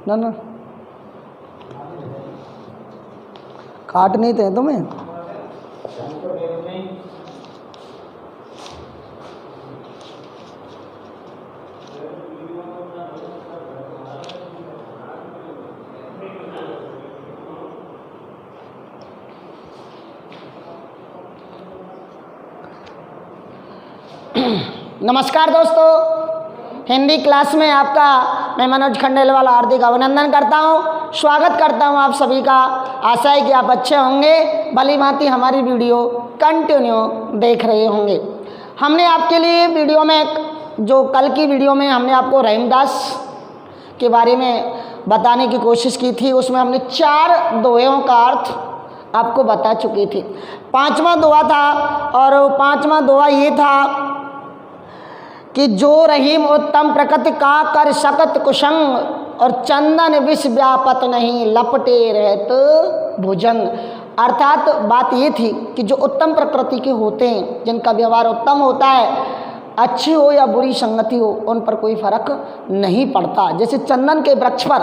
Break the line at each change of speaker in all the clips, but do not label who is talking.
ना ना काट नहीं थे तुम्हें। नमस्कार दोस्तों, हिंदी क्लास में आपका मैं मनोज खंडेलवाल हार्दिक अभिनंदन करता हूं, स्वागत करता हूं आप सभी का। आशा है कि आप अच्छे होंगे, भली भांति हमारी वीडियो कंटिन्यू देख रहे होंगे। हमने आपके लिए वीडियो में जो कल की वीडियो में हमने आपको रहीमदास के बारे में बताने की कोशिश की थी, उसमें हमने 4 दोहों का अर्थ आपको बता चुके थे। 5वां दोहा था और 5वां दोहा ये था कि जो रहीम उत्तम प्रकृति का कर सकत कुसंग और चंदन विष व्यापत नहीं लपटे रहत भुजंग। अर्थात बात ये थी कि जो उत्तम प्रकृति के होते हैं, जिनका व्यवहार उत्तम होता है, अच्छी हो या बुरी संगति हो, उन पर कोई फर्क नहीं पड़ता। जैसे चंदन के वृक्ष पर,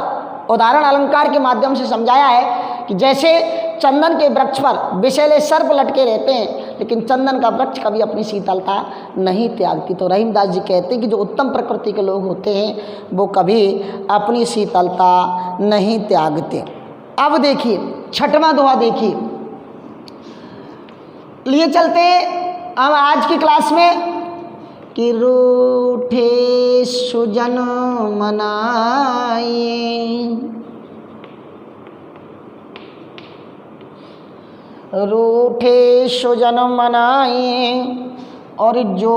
उदाहरण अलंकार के माध्यम से समझाया है कि जैसे चंदन के वृक्ष पर विषैले सर्प लटके रहते हैं, लेकिन चंदन का वृक्ष कभी अपनी शीतलता नहीं त्यागती। तो रहीमदास जी कहते हैं कि जो उत्तम प्रकृति के लोग होते हैं वो कभी अपनी शीतलता नहीं त्यागते। अब देखिए 6वां दोहा देखिए, लिए चलते हम आज की क्लास में कि रूठे सुजन मनाए, रूठे सुजन मनाए और जो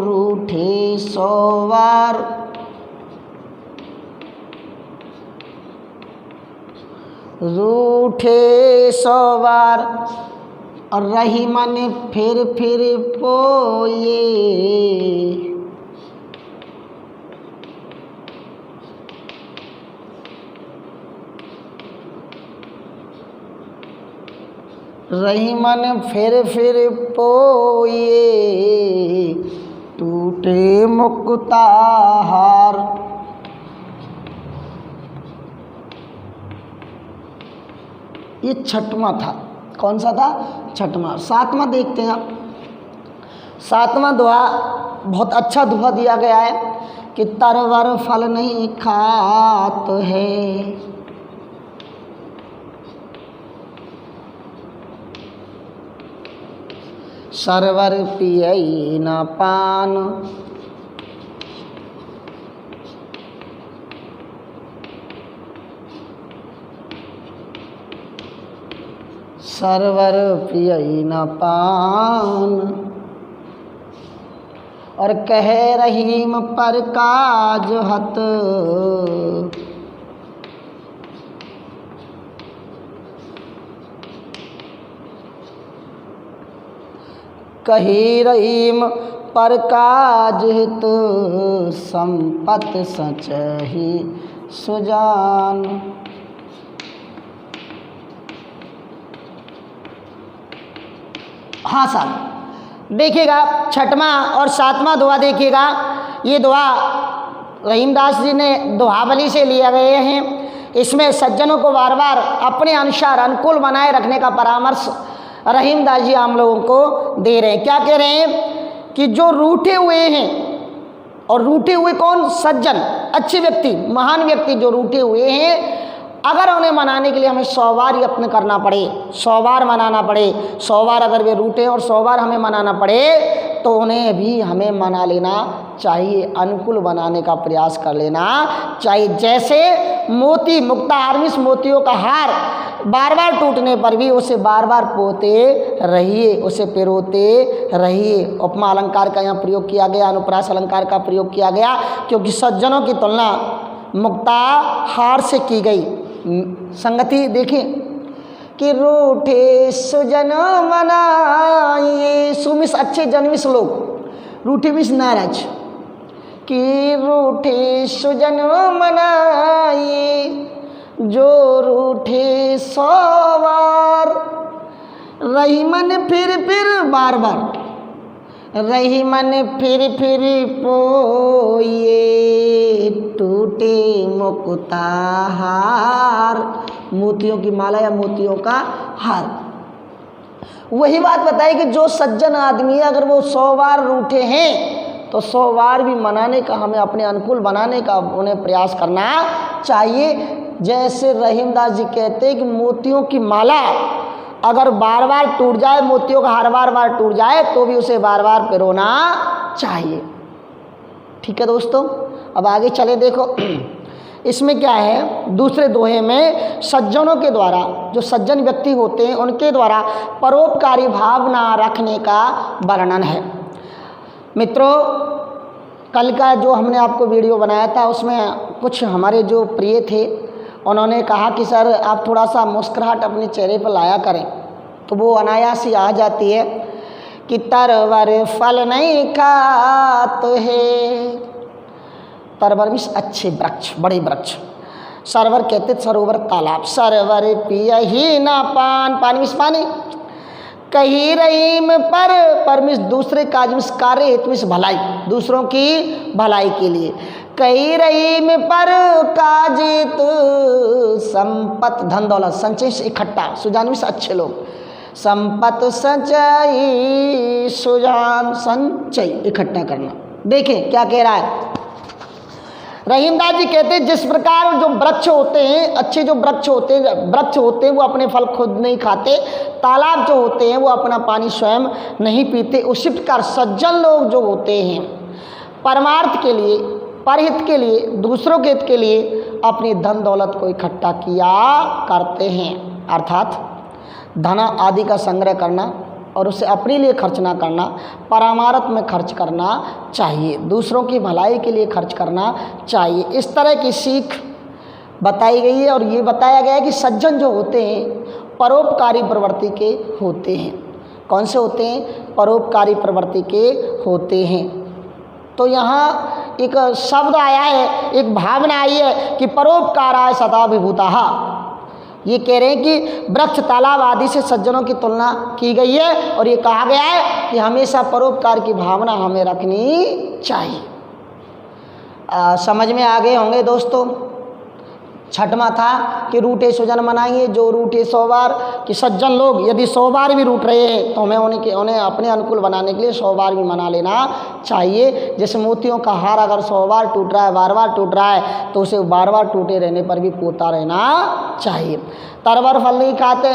रूठे सोवार, रूठे सोवार और रही मन फिर पोए, रही मन फिर पोए टूटे मुक्ता हार। ये 6वां था। कौन सा था? 6वां। 7वां देखते हैं आप। 7वां दोहा बहुत अच्छा दोहा दिया गया है कि तरवर फल नहीं खात है, सरवर पियई न पान, सरवर पियई न पान और कह रहीम पर काज हत, कही रहीम पर काज हित संपत सचहि सुजान। हाँ साहब, देखिएगा 6वां और 7वां दोहा देखिएगा। ये दोहा रहीमदास जी ने दोहावली से लिए गए हैं। इसमें सज्जनों को बार बार अपने अनुसार अनुकूल बनाए रखने का परामर्श रहीमदास जी हम लोगों को दे रहे हैं। क्या कह रहे हैं कि जो रूठे हुए हैं, और रूठे हुए कौन? सज्जन, अच्छे व्यक्ति, महान व्यक्ति जो रूठे हुए हैं, अगर उन्हें मनाने के लिए हमें 100 बार यत्न करना पड़े, 100 बार मनाना पड़े, 100 बार अगर वे रूठे और 100 बार हमें मनाना पड़े, तो उन्हें भी हमें मना लेना चाहिए, अनुकूल बनाने का प्रयास कर लेना चाहिए। जैसे मोती, मुक्ता हारमिस मोतियों का हार बार बार टूटने पर भी उसे बार बार पोते रहिए, उसे पिरोते रहिए। उपमा अलंकार का यहाँ प्रयोग किया गया, अनुप्रास अलंकार का प्रयोग किया गया, क्योंकि सज्जनों की तुलना मुक्ता हार से की गई। संगति देखिए कि रूठे सुजन मनाए, सुमिस अच्छे जन्मिस लोग, रूठे मिस नाराज, कि रूठे सुजन मनाए जो रूठे सवार, रही मन फिर बार बार, रही मन फिर पोए, टूटे मुक्ता हार। मोतियों की माला या मोतियों का हार। वही बात बताई कि जो सज्जन आदमी है अगर वो 100 बार रूठे हैं तो 100 बार भी मनाने का, हमें अपने अनुकूल बनाने का उन्हें प्रयास करना चाहिए। जैसे रहीमदास जी कहते हैं कि मोतियों की माला अगर बार बार टूट जाए, मोतियों का हार बार बार टूट जाए तो भी उसे बार बार पिरोना चाहिए। ठीक है दोस्तों, अब आगे चले। देखो इसमें क्या है, दूसरे दोहे में सज्जनों के द्वारा, जो सज्जन व्यक्ति होते हैं उनके द्वारा परोपकारी भावना रखने का वर्णन है। मित्रों, कल का जो हमने आपको वीडियो बनाया था उसमें कुछ हमारे जो प्रिय थे उन्होंने कहा कि सर आप थोड़ा सा मुस्कुराहट अपने चेहरे पर लाया करें, तो वो अनायास ही आ जाती है कि तरवर फल नहीं खाते है। तरवर भी अच्छे वृक्ष, बड़े वृक्ष। सरवर कहते सरोवर तालाब। सरवर पिया ही ना पान, पानी मिस पानी। कही रहीम पर मिस दूसरे काज मिस कार्य हेतु मिस भलाई, दूसरों की भलाई के लिए। कही रहीम पर काजित संपत धन दौलत संचय से इकट्ठा, सुजान मिस अच्छे लोग। संपत संचय सुजान संचय इकट्ठा करना। देखें क्या कह रहा है रहीमदास जी। कहते हैं जिस प्रकार जो वृक्ष होते हैं, अच्छे जो वृक्ष होते हैं वो अपने फल खुद नहीं खाते, तालाब जो होते हैं वो अपना पानी स्वयं नहीं पीते, उसी प्रकार सज्जन लोग जो होते हैं परमार्थ के लिए, परहित के लिए, दूसरों के हित के लिए अपनी धन दौलत को इकट्ठा किया करते हैं। अर्थात धन आदि का संग्रह करना और उसे अपने लिए खर्च ना करना, परमार्थ में खर्च करना चाहिए, दूसरों की भलाई के लिए खर्च करना चाहिए। इस तरह की सीख बताई गई है। और ये बताया गया है कि सज्जन जो होते हैं परोपकारी प्रवृत्ति के होते हैं। कौन से होते हैं? परोपकारी प्रवृत्ति के होते हैं। तो यहाँ एक शब्द आया है, एक भावना आई है कि परोपकाराय सदा विभूताः। ये कह रहे हैं कि वृक्ष तालाब आदि से सज्जनों की तुलना की गई है और ये कहा गया है कि हमेशा परोपकार की भावना हमें रखनी चाहिए। समझ में आ गए होंगे दोस्तों। छठवां था कि रूठे सुजन मनाएंगे, जो रूठे 100 बार, कि सज्जन लोग यदि 100 बार भी रूठ रहे हैं तो हमें उन्हें अपने अनुकूल बनाने के लिए 100 बार भी मना लेना चाहिए। जैसे मोतियों का हार अगर 100 बार टूट रहा है, बार बार टूट रहा है, तो उसे बार बार टूटे रहने पर भी पोता रहना चाहिए। तरवर फल नहीं खाते,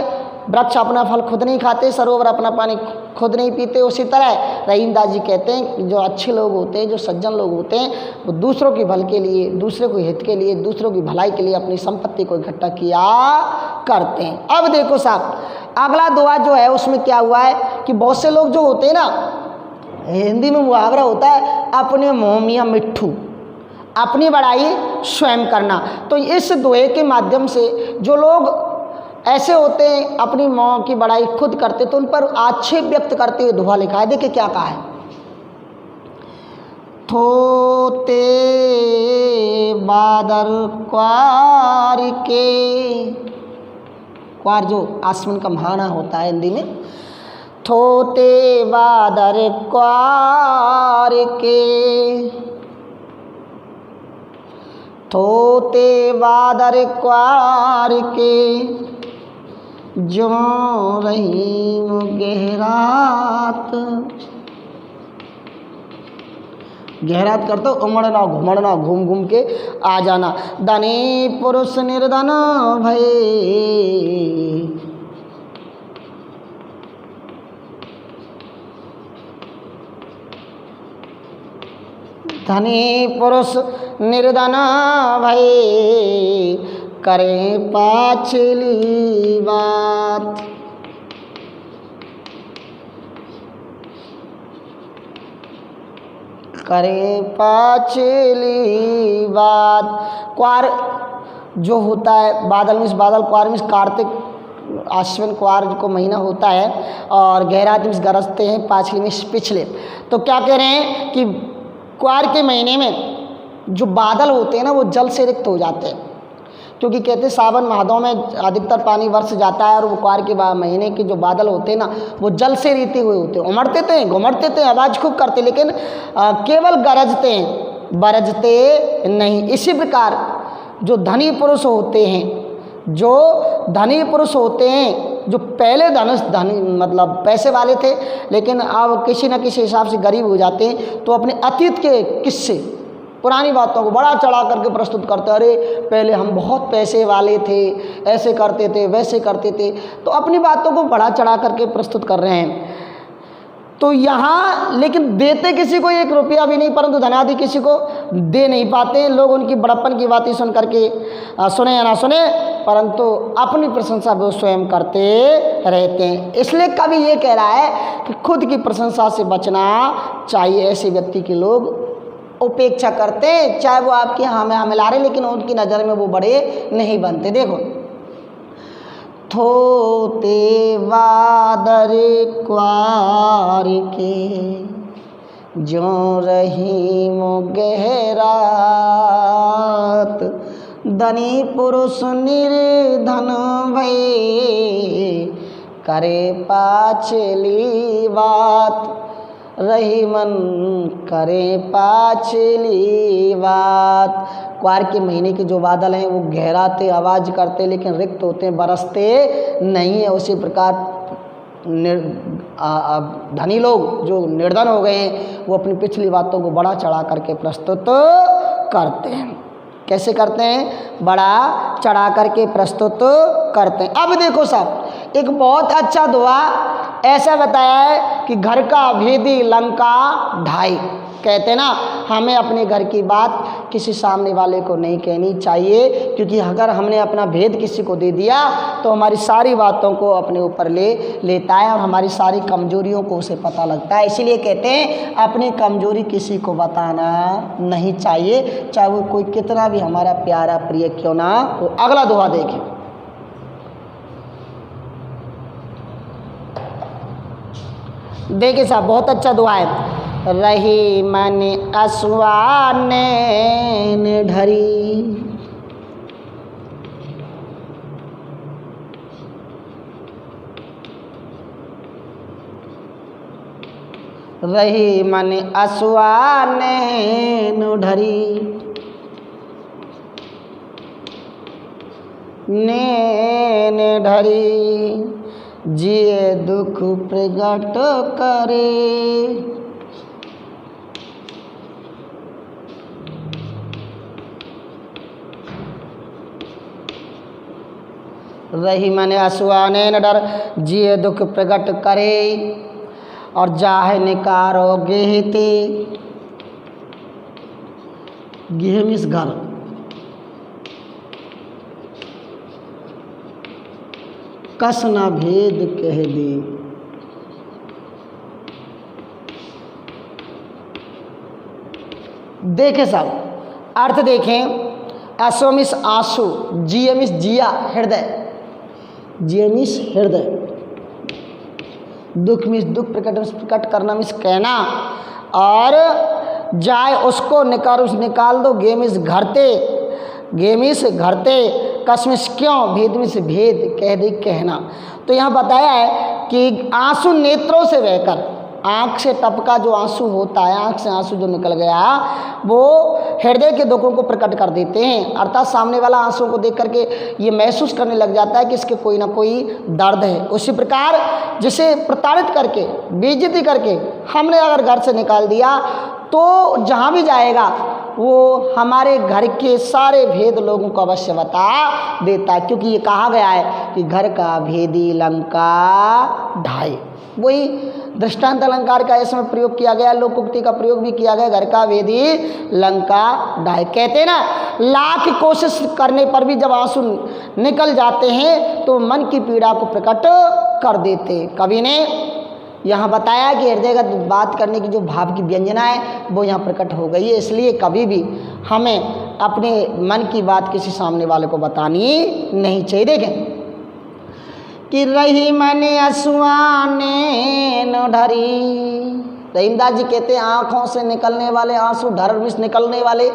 वृक्ष अपना फल खुद नहीं खाते, सरोवर अपना पानी खुद नहीं पीते। उसी तरह रहीमदास जी कहते हैं कि जो अच्छे लोग होते हैं, जो सज्जन लोग होते हैं, वो दूसरों की भल के लिए, दूसरे को हित के लिए, दूसरों की भलाई के लिए अपनी संपत्ति को इकट्ठा किया करते हैं। अब देखो साहब, अगला दुआ जो है उसमें क्या हुआ है कि बहुत से लोग जो होते हैं ना, हिंदी में मुहावरा होता है अपने मुँह मियाँ मिट्ठू, अपनी बड़ाई स्वयं करना। तो इस दुए के माध्यम से जो लोग ऐसे होते हैं अपनी माँ की बड़ाई खुद करते, तो उन पर आक्षेप व्यक्त करते हुए दुआ लिखा है। देखिए क्या कहा है, थोते बादर क्वार के, क्वार जो आसमान का महाना होता है हिंदी में, थोते बादर क्वार के, थोते बादर क्वार के, जो रहीम गहरात, गहरात करते उमड़ना घुमड़ना, घूम घूम के आ जाना। धनी पुरुष निर्धन भय, धनी पुरुष निर्धन भय, करे पाछली बात। करे पाछली बात। क्वार जो होता है, बादल में बादल, क्वार में कार्तिक आश्विन क्वार को महीना होता है, और गहरात में गरजते हैं, पाछली में पिछले। तो क्या कह रहे हैं कि क्वार के महीने में जो बादल होते हैं ना वो जल से रिक्त हो जाते हैं, क्योंकि कहते सावन भादों में अधिकतर पानी बरस जाता है और वो क्वार के महीने के जो बादल होते हैं ना, वो जल से रीते हुए होते हैं, उमड़ते थे, घुमड़ते थे, आवाज़ खूब करते, लेकिन केवल गरजते हैं, बरजते नहीं। इसी प्रकार जो धनी पुरुष होते हैं, जो धनी पुरुष होते हैं, जो पहले धनी मतलब पैसे वाले थे, लेकिन अब किसी न किसी हिसाब से गरीब हो जाते हैं, तो अपने अतीत के किस्से, पुरानी बातों को बड़ा चढ़ा करके प्रस्तुत करते हैं। अरे पहले हम बहुत पैसे वाले थे, ऐसे करते थे, वैसे करते थे, तो अपनी बातों को बड़ा चढ़ा करके प्रस्तुत कर रहे हैं। तो यहाँ लेकिन देते किसी को 1 रुपया भी नहीं, परंतु धनादि किसी को दे नहीं पाते लोग। उनकी बड़प्पन की बातें सुन करके सुने या ना सुने, परंतु अपनी प्रशंसा वो स्वयं करते रहते हैं। इसलिए कवि ये कह रहा है कि खुद की प्रशंसा से बचना चाहिए। ऐसे व्यक्ति के लोग उपेक्षा करते हैं, चाहे वो आपके हाँ मिला रहे, लेकिन उनकी नज़र में वो बड़े नहीं बनते। देखो, थोते वादर क्वार के जो रही गहरात, धनी पुरुष निर्धन भय करे पाछली बात, रही मन करे पाछली बात। क्वार के महीने के जो बादल हैं वो गहराते, आवाज़ करते, लेकिन रिक्त होते, बरसते नहीं है। उसी प्रकार धनी लोग जो निर्धन हो गए हैं, वो अपनी पिछली बातों को बड़ा चढ़ा करके प्रस्तुत करते हैं। कैसे करते हैं? बड़ा चढ़ा करके प्रस्तुत करते हैं। अब देखो साहब, एक बहुत अच्छा दुआ ऐसा बताया है कि घर का भेदी लंका ढाई। कहते ना, हमें अपने घर की बात किसी सामने वाले को नहीं कहनी चाहिए, क्योंकि अगर हमने अपना भेद किसी को दे दिया तो हमारी सारी बातों को अपने ऊपर ले लेता है और हमारी सारी कमजोरियों को उसे पता लगता है। इसीलिए कहते हैं अपनी कमजोरी किसी को बताना नहीं चाहिए, चाहे वो कोई कितना भी हमारा प्यारा प्रिय क्यों ना हो। अगला दुआ देखें, देखिए साहब, बहुत अच्छा दुआ है। रही मन असुआ नैन ढरी, रही मन असुआ नैन ढरी, नैन ढरी जिए दुख प्रगट करे, रही मन असुआ नैन डर जिए दुख प्रगट करे, और जाहे निकारो गेहते, गेह मिस घर, कस ना भेद कह दे। देखें साहब, अर्थ देखें। असोमिस आंसू, जियमिस जिया हृदय, जियमिस हृदय, दुख मिस दुख, प्रकट करना मिस कहना, और जाए उसको निकाल दो, गेमिस घरते, गेमिस घरते, कसमिस क्यों, भेद में से भेद कह दे कहना। तो यहाँ बताया है कि आंसू नेत्रों से बहकर, आँख से टपका जो आंसू होता है, आँख से आंसू जो निकल गया, वो हृदय के दुखों को प्रकट कर देते हैं। अर्थात सामने वाला आंसू को देख करके ये महसूस करने लग जाता है कि इसके कोई ना कोई दर्द है। उसी प्रकार जिसे प्रताड़ित करके, बेइज्जती करके हमने अगर घर से निकाल दिया, तो जहाँ भी जाएगा वो हमारे घर के सारे भेद लोगों को अवश्य बता देता है, क्योंकि ये कहा गया है कि घर का भेदी लंका ढाई। वही दृष्टांत अलंकार का इसमें प्रयोग किया गया, लोकोक्ति का प्रयोग भी किया गया, घर का भेदी लंका ढाई। कहते हैं ना, लाख कोशिश करने पर भी जब आंसू निकल जाते हैं तो मन की पीड़ा को प्रकट कर देते। कवि ने यहाँ बताया कि हृदयगत बात करने की जो भाव की व्यंजना है वो यहाँ प्रकट हो गई है। इसलिए कभी भी हमें अपने मन की बात किसी सामने वाले को बतानी नहीं चाहिए। देखें कि रही मन असुआने न ढरी, रहीमदास जी कहते हैं आँखों से निकलने वाले आंसू, ढर मिस निकलने वाले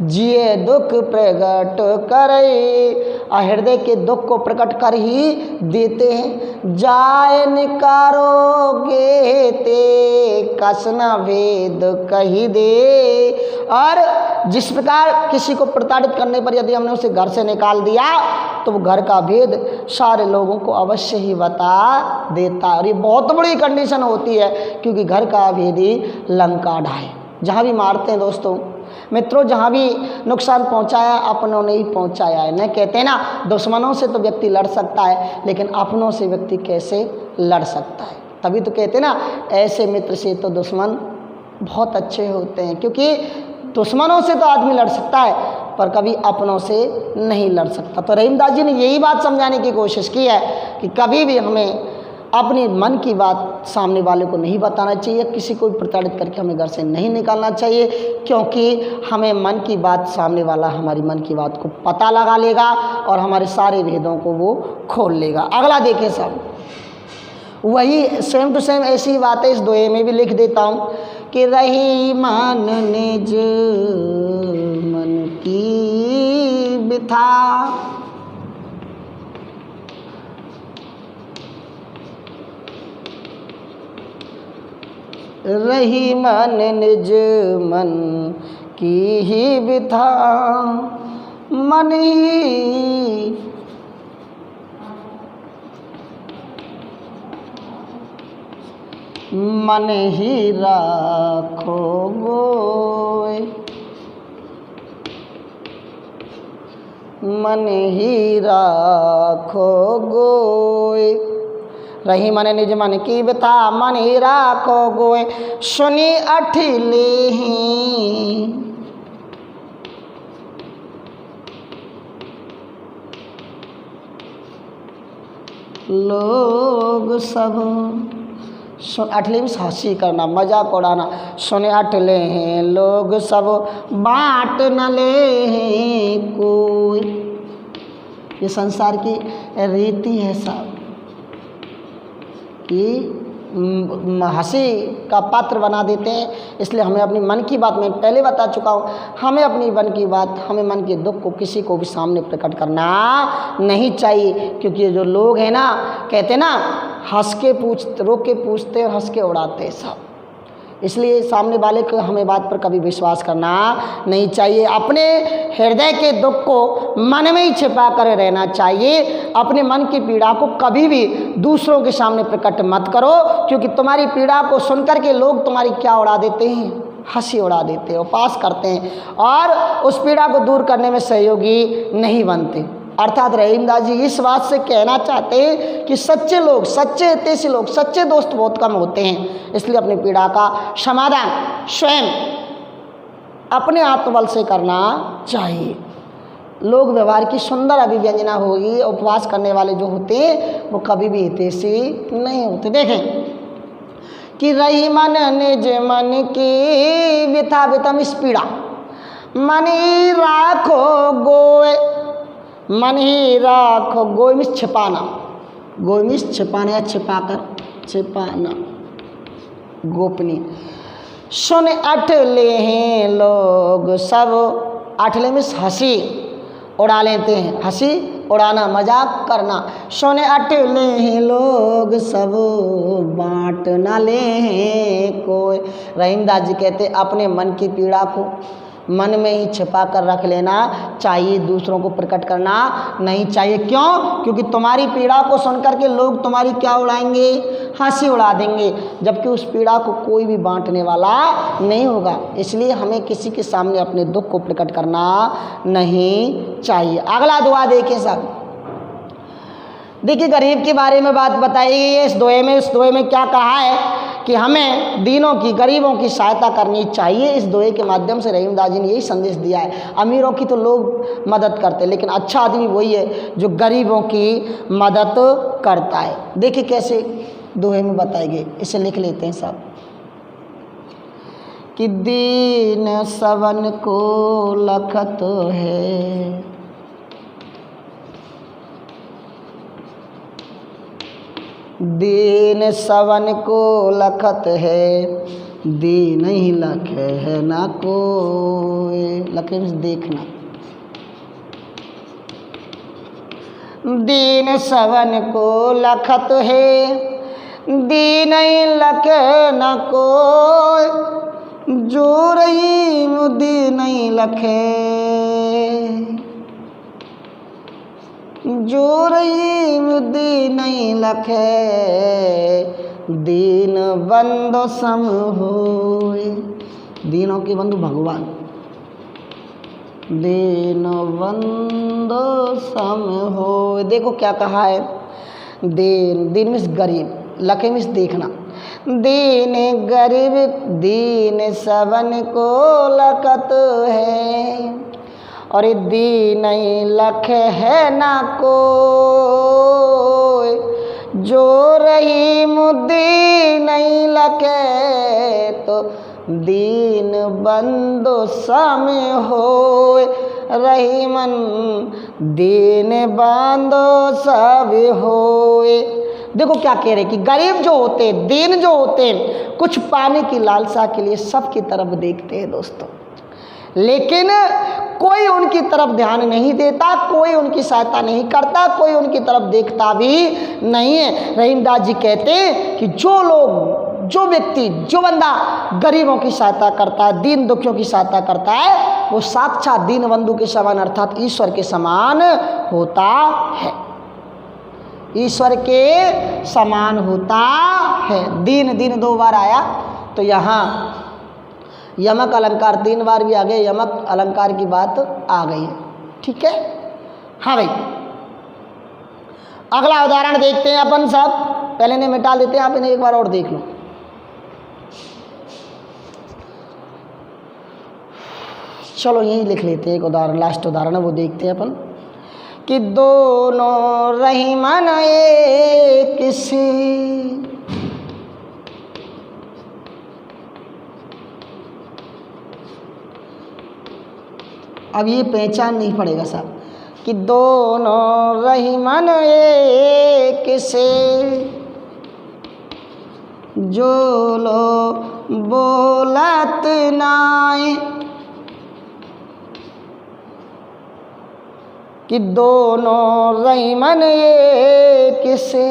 जिए दुख प्रकट करे, हृदय के दुख को प्रकट कर ही देते हैं। जाय निकारोगे ते कसना भेद कही दे। और जिस प्रकार किसी को प्रताड़ित करने पर यदि हमने उसे घर से निकाल दिया तो वो घर का भेद सारे लोगों को अवश्य ही बता देता है। और ये बहुत बड़ी कंडीशन होती है, क्योंकि घर का भेद ही लंका ढाए। जहाँ भी मारते हैं दोस्तों मित्रों, जहाँ भी नुकसान पहुँचाया अपनों ने ही पहुँचाया है। न कहते हैं ना, दुश्मनों से तो व्यक्ति लड़ सकता है, लेकिन अपनों से व्यक्ति कैसे लड़ सकता है। तभी तो कहते हैं ना, ऐसे मित्र से तो दुश्मन बहुत अच्छे होते हैं। क्योंकि दुश्मनों से तो आदमी लड़ सकता है, पर कभी अपनों से नहीं लड़ सकता। तो रहीमदास जी ने यही बात समझाने की कोशिश की है कि कभी भी हमें अपने मन की बात सामने वाले को नहीं बताना चाहिए, किसी को भी प्रताड़ित करके हमें घर से नहीं निकालना चाहिए, क्योंकि हमें मन की बात सामने वाला हमारी मन की बात को पता लगा लेगा और हमारे सारे भेदों को वो खोल लेगा। अगला देखें सब, वही सेम टू सेम ऐसी बातें इस दोहे में भी लिख देता हूँ कि रही मान निज मन की बिथा, रही मन निज मन की ही बिथा, मन ही मन ही राखो गोय, मन ही राखो गोय, रही मन निज मन की बिथा, मन ही राखो गोय, सुनी अठिले लोग सब। अठले में हंसी करना, मजाक उड़ाना। सुने अठले हैं लोग सब, बाँट न ले हैं कोई। ये संसार की रीति है साहब कि हंसी का पात्र बना देते हैं। इसलिए हमें अपनी मन की बात, मैं पहले बता चुका हूँ, हमें अपनी मन की बात, हमें मन के दुख को किसी को भी सामने प्रकट करना नहीं चाहिए। क्योंकि ये जो लोग हैं ना, कहते ना, हंस के पूछते, रोक के पूछते और हंस के उड़ाते सब। इसलिए सामने वाले को हमें बात पर कभी विश्वास करना नहीं चाहिए। अपने हृदय के दुख को मन में ही छिपा कर रहना चाहिए। अपने मन की पीड़ा को कभी भी दूसरों के सामने प्रकट मत करो, क्योंकि तुम्हारी पीड़ा को सुनकर के लोग तुम्हारी क्या उड़ा देते हैं, हंसी उड़ा देते हैं, उपहास करते हैं और उस पीड़ा को दूर करने में सहयोगी नहीं बनते। अर्थात रहीमदास जी इस बात से कहना चाहते हैं कि सच्चे लोग, सच्चे हितैषी लोग, सच्चे दोस्त बहुत कम होते हैं। इसलिए अपनी पीड़ा का समाधान स्वयं अपने आत्मबल से करना चाहिए। लोग व्यवहार की सुंदर अभिव्यंजना होगी। उपवास करने वाले जो होते हैं वो कभी भी हितैषी नहीं होते। देखें कि रही मन निज मन की बिथा बितम, इस पीड़ा मन ही राखो गोय, मन ही राखो गोय में छिपाना, गोय में छिपाना या छिपाकर, छिपाना गोपनीय। सुन अठले हैं लोग सब, अठले में हंसी उड़ा लेते हैं, हंसी उड़ाना, मजाक करना। सुन अठले हैं लोग सब, बाँट न ले हैं कोई। रहीमदास जी कहते अपने मन की पीड़ा को मन में ही छिपा कर रख लेना चाहिए, दूसरों को प्रकट करना नहीं चाहिए। क्यों? क्योंकि तुम्हारी पीड़ा को सुनकर के लोग तुम्हारी क्या उड़ाएंगे, हंसी उड़ा देंगे, जबकि उस पीड़ा को कोई भी बांटने वाला नहीं होगा। इसलिए हमें किसी के सामने अपने दुख को प्रकट करना नहीं चाहिए। अगला दुआ देखिए सब, देखिए गरीब के बारे में बात बताई गई है इस दोहे में। इस दोहे में क्या कहा है कि हमें दीनों की, गरीबों की सहायता करनी चाहिए। इस दोहे के माध्यम से रहीमदास जी ने यही संदेश दिया है। अमीरों की तो लोग मदद करते हैं, लेकिन अच्छा आदमी वही है जो गरीबों की मदद करता है। देखिए कैसे दोहे में बताई गई, इसे लिख लेते हैं सब कि दीन सवन को लखत है, दीन सवन को लखत है, दीन ही लखे है ना कोई, लखे मीन्स देखना, दीन सवन को लखत है, दीन ही लखे न कोई, जो रहीम दीन ही लखे, जो रहीम दीन ही लखे, दीन बंदो सम होए, दीनों के बंधु भगवान, दीन बंदो सम होए। देखो क्या कहा है, दीन, दीन मीन्स गरीब, लखे मीन्स देखना, दीन गरीब दीन सबन को लखत है, और दीन लख है ना कोई, जो रहीम दीन लखे, तो दीन बंदो सम होए, रहीमन दीन बंदो सब होए। देखो क्या कह रहे कि गरीब जो होते हैं, दीन जो होते हैं, कुछ पाने की लालसा के लिए सबकी तरफ देखते हैं दोस्तों, लेकिन कोई उनकी तरफ ध्यान नहीं देता, कोई उनकी सहायता नहीं करता, कोई उनकी तरफ देखता भी नहीं है। रहीमदास जी कहते हैं कि जो लोग, जो व्यक्ति, जो बंदा गरीबों की सहायता करता है, दीन दुखियों की सहायता करता है, वो साक्षात दीन बंधु के समान अर्थात ईश्वर के समान होता है, ईश्वर के समान होता है। दीन, दीन दो बार आया, तो यहाँ यमक अलंकार 3 बार भी आ गए, यमक अलंकार की बात आ गई है, ठीक है। हाँ भाई, अगला उदाहरण देखते हैं अपन सब, पहले ने मिटा देते हैं, आप इन्हें एक बार और देख लो। चलो यही लिख लेते हैं एक उदाहरण, लास्ट उदाहरण है वो देखते हैं अपन, कि दोनों रहीमन एक से, अब ये पहचान नहीं पड़ेगा साहब, कि दोनों रहीमन एक से, जो लो बोलत नाय, कि दोनों रहीमन एक से,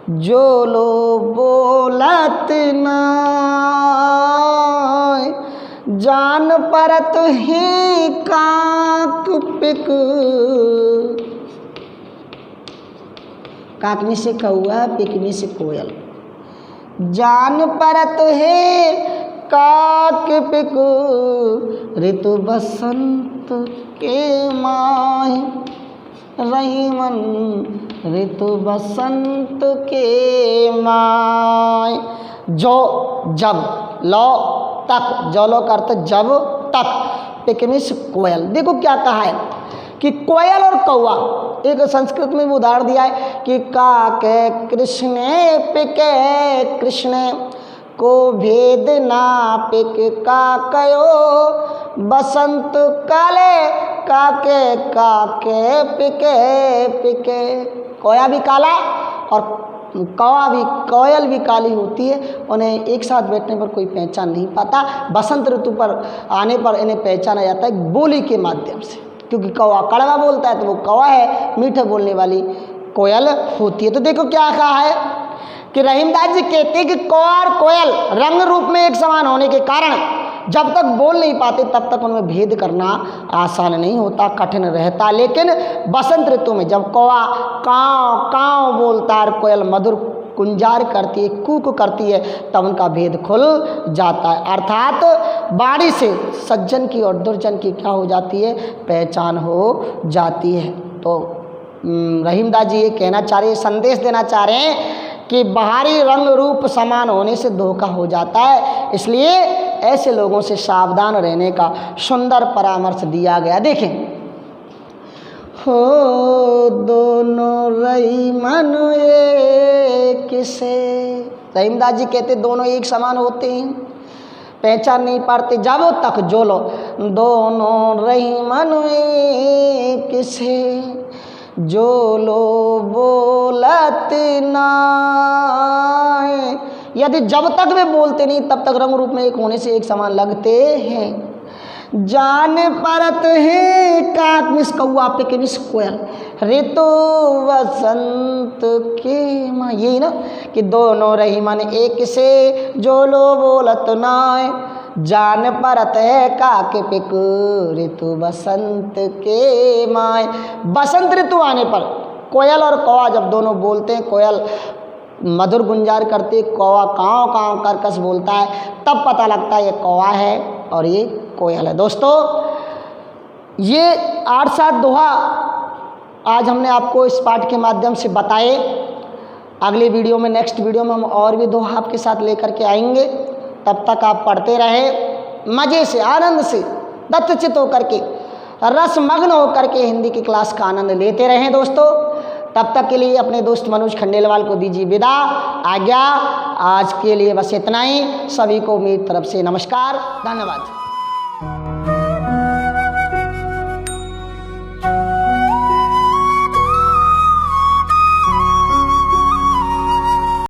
जो लो बोलत नाय, जान परत ही काक पिक, काकनी से कौआ, पिकनी से कोयल, जान परत है काक पिक, ऋतु बसंत के माह, रहीमन ऋतु बसंत के माह, जो जब, लो तक, जो लो का अर्थ जब तक, पिकनिस कोयल। देखो क्या कहा है कि कोयल और कौआ, एक संस्कृत में भी उदाहरण दिया है कि काके कृष्णे पिके कृष्णे, को भेद ना पिक का कयो, बसंत काले काके काके पिके पिके। कोया भी काला और कौवा भी, कोयल भी काली होती है, उन्हें एक साथ बैठने पर कोई पहचान नहीं पाता, बसंत ऋतु पर आने पर इन्हें पहचाना जाता है बोली के माध्यम से, क्योंकि कौवा कड़वा बोलता है तो वो कौवा है, मीठे बोलने वाली कोयल होती है। तो देखो क्या कहा है कि रहीमदास जी कहते हैं कि कौवा और कोयल रंग रूप में एक समान होने के कारण जब तक बोल नहीं पाते तब तक उनमें भेद करना आसान नहीं होता, कठिन रहता। लेकिन बसंत ऋतु में जब कौवा काँव काँव बोलता है और कोयल मधुर कुंजार करती है, कूक करती है, तब उनका भेद खुल जाता है। अर्थात वाणी से सज्जन की और दुर्जन की क्या हो जाती है, पहचान हो जाती है। तो रहीमदास जी ये कहना चाह रहे हैं, संदेश देना चाह रहे हैं कि बाहरी रंग रूप समान होने से धोखा हो जाता है, इसलिए ऐसे लोगों से सावधान रहने का सुंदर परामर्श दिया गया। देखें, हो दोनों रहीमन एक से, रहीमदास जी कहते दोनों एक समान होते हैं, पहचान नहीं पाते जब तक जो लो दोनों रहीमन एक से, जो लो बोलत नाय, यदि जब तक वे बोलते नहीं तब तक रंग रूप में एक होने से एक समान लगते हैं। जान परत है काक मिस कौआ पे के मिस कोयल ऋतु वसंत के माँ, यही ना कि दोनों रही मन एक से जो लो बोलत नाय, जान परत है काक पिक ऋतु बसंत के माय। बसंत ऋतु आने पर कोयल और कौवा जब दोनों बोलते हैं, कोयल मधुर गुंजार करती है, कौवा काँव काँव करकस बोलता है, तब पता लगता है ये कौवा है और ये कोयल है। दोस्तों ये 8-7 दोहा आज हमने आपको इस पाठ के माध्यम से बताए। अगली वीडियो में, नेक्स्ट वीडियो में हम और भी दोहा आपके साथ लेकर के आएंगे। तब तक आप पढ़ते रहें मज़े से, आनंद से, दत्तचित होकर के, रसमग्न होकर के हिंदी की क्लास का आनंद लेते रहें दोस्तों। तब तक के लिए अपने दोस्त मनोज खंडेलवाल को दीजिए विदा, आज्ञा। आज के लिए बस इतना ही। सभी को मेरी तरफ से नमस्कार, धन्यवाद।